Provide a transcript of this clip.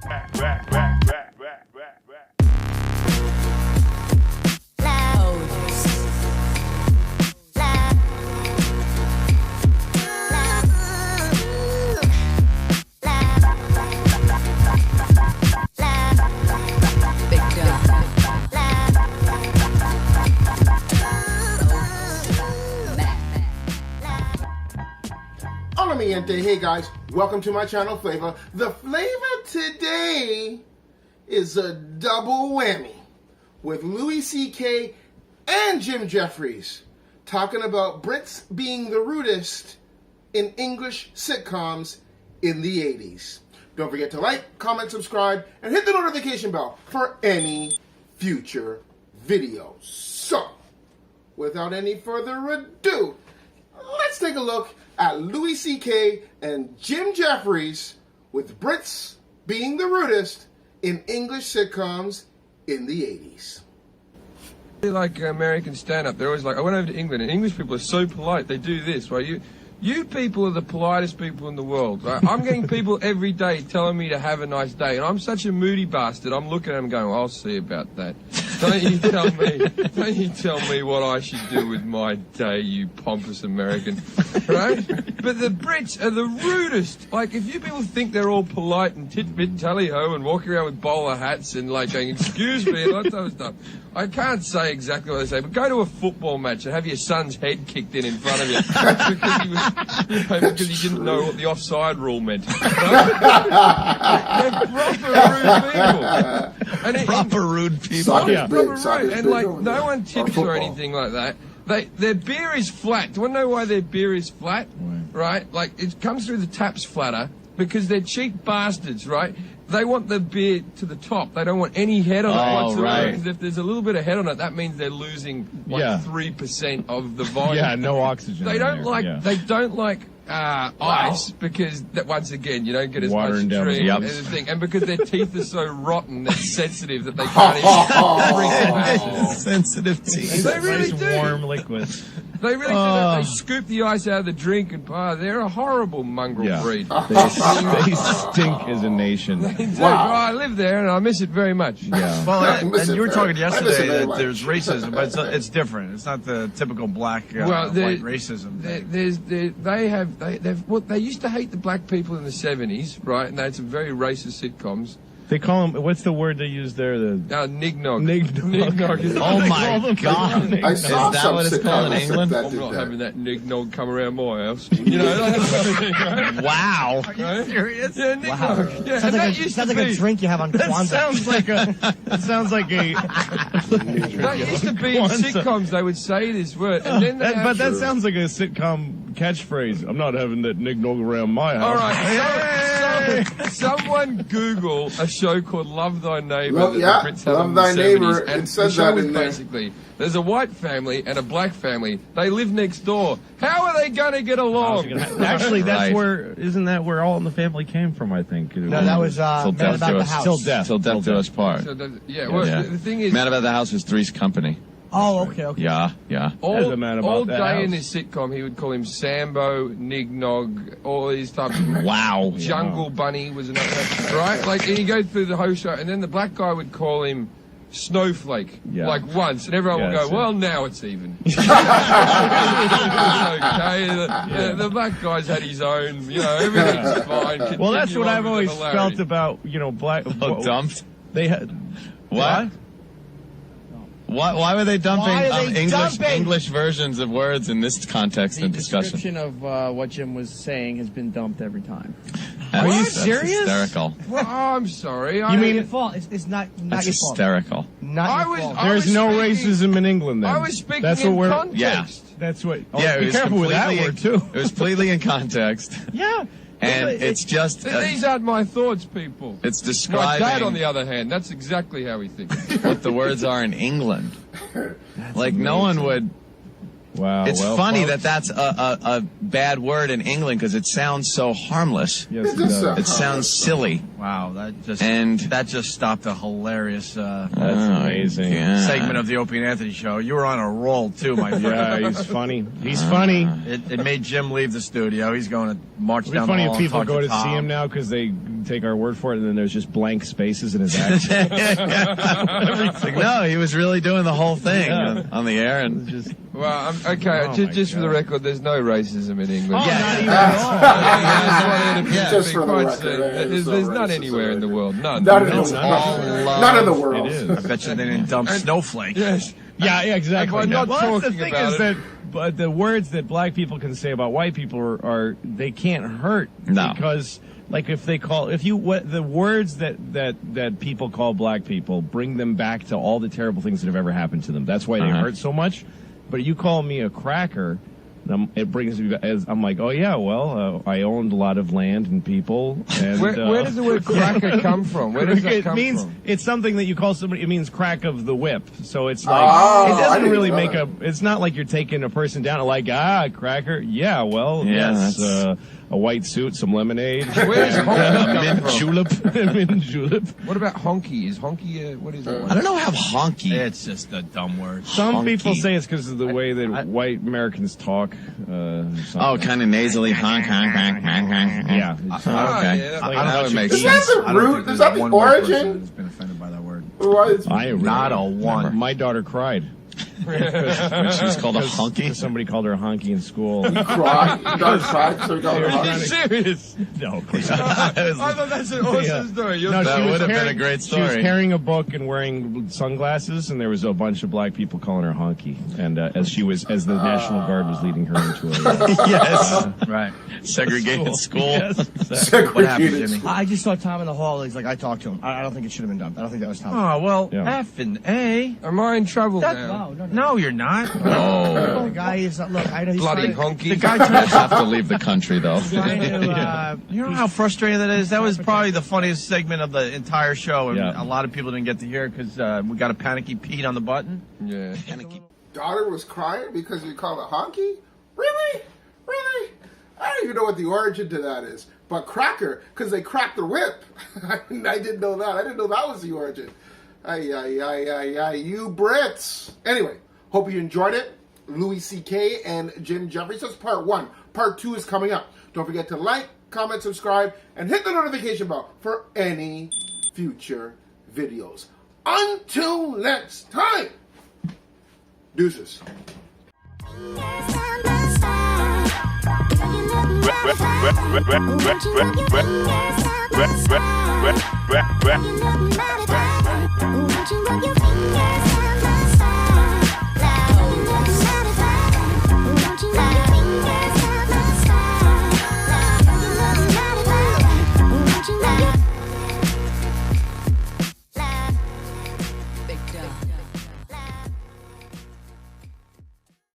Hola mi gente, hey guys, welcome to my channel Flavor. The flavor today is a double whammy with Louis CK and Jeffries talking about Brits being the rudest in English sitcoms in the 80s. Don't forget to like, comment, subscribe, and hit the notification bell for any future videos. So, without any further ado, let's take a look at Louis CK and Jeffries with Brits being the rudest in English sitcoms in the 80s. They like American stand-up. They're always like, I went over to England, and English people are so polite. They do this, right? You people are the politest people in the world, right? I'm getting people every day telling me to have a nice day, and I'm such a moody bastard. I'm looking at them going, I'll see about that. Don't you tell me what I should do with my day, you pompous American, right? But the Brits are the rudest. Like, if you people think they're all polite and tit-bit tally-ho and walking around with bowler hats and like going, excuse me, and all that type of stuff, I can't say exactly what they say, but go to a football match and have your son's head kicked in front of you because he didn't know what the offside rule meant. Right? They're proper rude people. And like, no one tips or anything like that. Their beer is flat. Do you want to know why their beer is flat? Right? Like, it comes through the taps flatter because they're cheap bastards, right? They want the beer to the top. They don't want any head on it whatsoever. Right. Because if there's a little bit of head on it, that means they're losing like 3% of the volume. Yeah, no oxygen. They don't like ice because that, once again, you don't get as much drink and everything, and because their teeth are so rotten, they're sensitive that they can't even drink. Sensitive teeth. They really nice do. Warm liquid. They really do. They scoop the ice out of the drink, and they're a horrible mongrel breed. They stink as a nation. Wow. I live there, and I miss it very much. Yeah. Well, and you were talking yesterday that there's racism, but it's different. It's not the typical black white racism. They used to hate the black people in the 70s, right? And they had some very racist sitcoms. They call them, what's the word they use there? Nignog. Nignog. Oh my God. Is that what it's called in England? I'm not having that nignog come around my house. You know, right? Wow. Are you serious? Yeah, nignog. Wow. Yeah, sounds like a drink you have on Kwanzaa. That sounds like a That used to be in sitcoms, they would say this word. And then that sounds like a sitcom catchphrase. I'm not having that nignog around my house. All right. Someone Google a show called Love Thy Neighbor. Love Thy Neighbor. And it says the show that is in there. basically, there's a white family and a black family. They live next door. How are they going to get along? Actually, isn't that where All in the Family came from, I think? No, that was Till Man About the House. Till death do us part. So the thing is, Man About the House was Three's Company. Oh, okay. Yeah. All that day house. in this sitcom, he would call him Sambo, Nignog, all these types of... Wow. Jungle Bunny was another... Right? Like, and you go through the whole show, and then the black guy would call him Snowflake, like once, and everyone would go, well, now it's even. It's okay. The black guy's had his own, everything's fine. Well, that's Continue what on I've with always the hilarity. felt about, black... dumped? They had... What? Why were they dumping dumping? English versions of words in this context and discussion? The description of what Jim was saying has been dumped every time. Are you That's serious? hysterical. Well, I'm sorry. You mean your fault? It's not That's your fault. hysterical. Not your fault. There's no racism in England then. I was speaking That's in what context. Yeah. That's what... It be was careful with that completely word, too. It was completely in context. Yeah. And it's just... These aren't my thoughts, people. It's My describing dad, on the other hand, that's exactly how he thinks. what the words are in England. Like, no one would... Wow. It's funny that that's a bad word in England because it sounds so harmless. Yes, it does. It sounds silly. Wow, that just stopped a hilarious That's amazing. Yeah. segment of the Opie and Anthony show. You were on a roll too, my friend. Yeah, he's funny. He's funny. It made Jim leave the studio. He's going to march It'd be down the funny hall if and people talk go to Tom. see him now because they take our word for it, and then there's just blank spaces in his accent. No, he was really doing the whole thing Yeah. on the air, and just Well, okay, Oh, just for the God. record, there's no racism in England. Not even at all. Just for the record, There's none anywhere in the world. None. None in the No, world. none. None in the world. It is. I bet you they didn't dump Snowflake. Yes. Yeah, exactly. I'm not Well, that's talking the thing about is it. but the words that black people can say about white people are they can't hurt No. because like the words that people call black people bring them back to all the terrible things that have ever happened to them. That's why they hurt so much. But you call me a cracker, it brings me as I'm like, oh yeah, well, I owned a lot of land and people. And, Where does the word cracker come from? Where does that it come means from? it's something that you call somebody. It means crack of the whip. So it's like it I doesn't didn't really know make that. It's not like you're taking a person down. Like cracker. Yeah, well, Yeah, yes, that's- a white suit, some lemonade. Where's honky come mint from? julep? Mint julep. What about honky? Is honky what is it? I don't know how honky. It's just a dumb word. Some Honky. people say it's because of the way that white Americans talk. Oh, kind of nasally, honk, honk, honk, honk, honk. Yeah. Okay. yeah, That would make Is sense. that the root? Is that the origin? Has been offended by that word. Not a one. My daughter cried. She's called a honky. Somebody called her a honky in school. Cried. You don't cry, so you don't Are cry. you serious? No, of course not. I thought that's an awesome Yeah. story. No, That she was would have been a carrying- great She was story. carrying a book and wearing sunglasses, and there was a bunch of black people calling her honky. And as the National Guard was leading her into a Yes. Right. Segregated school. Yes. What happened, Jimmy? I just saw Tom in the hall. He's like, I talked to him. I don't think it should have been done. I don't think that was Tom. Oh, well, Yeah. F and A. Am I in trouble That- now? No, you're not. Oh. The guy is look. I know he's Bloody trying, honky. The guy I have to leave the country, though. trying to. You know how frustrating that is? That was probably the funniest segment of the entire show, and Yeah. a lot of people didn't get to hear it because we got a panicky Pete on the button. Yeah. Daughter was crying because you call it honky? Really? Really? I don't even know what the origin to that is. But cracker, because they cracked the whip. I didn't know that. I didn't know that was the origin. Ay, you Brits. Anyway, hope you enjoyed it. Louis CK and Jeffries. That's part 1. Part 2 is coming up. Don't forget to like, comment, subscribe, and hit the notification bell for any future videos. Until next time. Deuces. Won't you rub your fingers